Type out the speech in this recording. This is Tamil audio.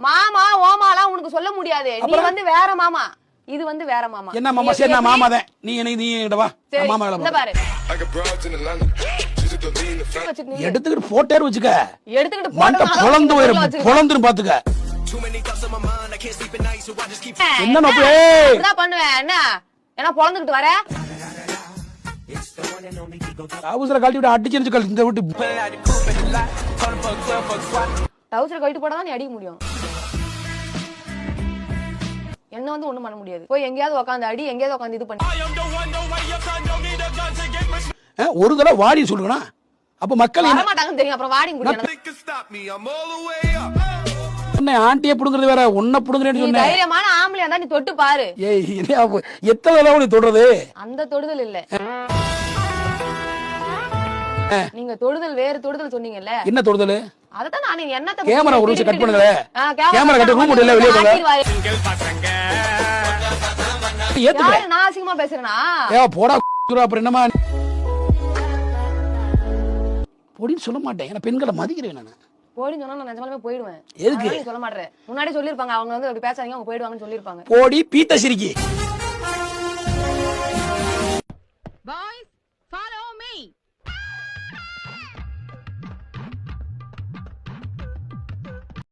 மாமா ஓமாலாம் உனக்கு சொல்ல முடியாது. நீ வந்து வேற மாமா, இது வந்து வேற மாமா. என்ன மாமா? சரி நான் மாமா தான். நீ என்கிட்ட வா. மாமா இந்த பாரு எடுத்துக்கிட்டு போட்டே வச்சுக்க. எடுத்துக்கிட்டு பொழந்துரும் பாத்துக்க. என்ன பண்ணுவேன் என்ன என்ன பொழந்துக்கிட்டு வர அவசர கழட்டி விட்டு அடிச்சு கழட்டி இந்த விட்டு டவுசர் கழட்டி போடாதான் நீ அடிக்க முடியும். என்ன வந்து ஒண்ணும் பண்ண முடியாது. போய் எங்கேயாவது உட்காந்து அடி, எங்கேயாவது உட்காந்து இது பண்ணி. ஒரு தடவை வாடி சொல்லுங்கண்ணா. அப்ப மக்கள் வர மாட்டாங்கன்னு தெரியும். அப்புறம் வாடி முடியும். ஆண்டியே புடுங்கிறது வேற, ஒன்ன புடுங்குறேன்னு சொன்ன. தைரியமான ஆம்பளையா இருந்தா நீ தொட்டு பாரு. ஏய் எத்தனை தடவை நீ தொடுறது? அந்த தொடுதல் இல்ல, நீங்க தொடுதல் வேறு தொடுதல் சொன்னீங்கல்ல. என்ன தொடுதல்? அததான் நான் என்னத்த கேமரா ஒரு நிமிஷம் கட் பண்ணுங்க. கேமரா கட் ரூம் இல்ல, வெளிய போங்க. ஏத்துக்க. நான் அசிங்கமா பேசுறேனா? போடா அப்புறம் என்னமா போடின்னு சொல்ல மாட்டேன். ஏன்னா பெண்களை மதிக்கிறேன் நான். போடின்னு சொன்னா நான் நிஜமாலுமே போயிடுவேன். எதுக்கு சொல்ல மாட்டேன். முன்னாடி சொல்லிருப்பாங்க அவங்க வந்து அப்படி பேசாதீங்க அவங்க போயிடுவாங்கன்னு சொல்லிருப்பாங்க. போடி பீத்த சிரிக்கி.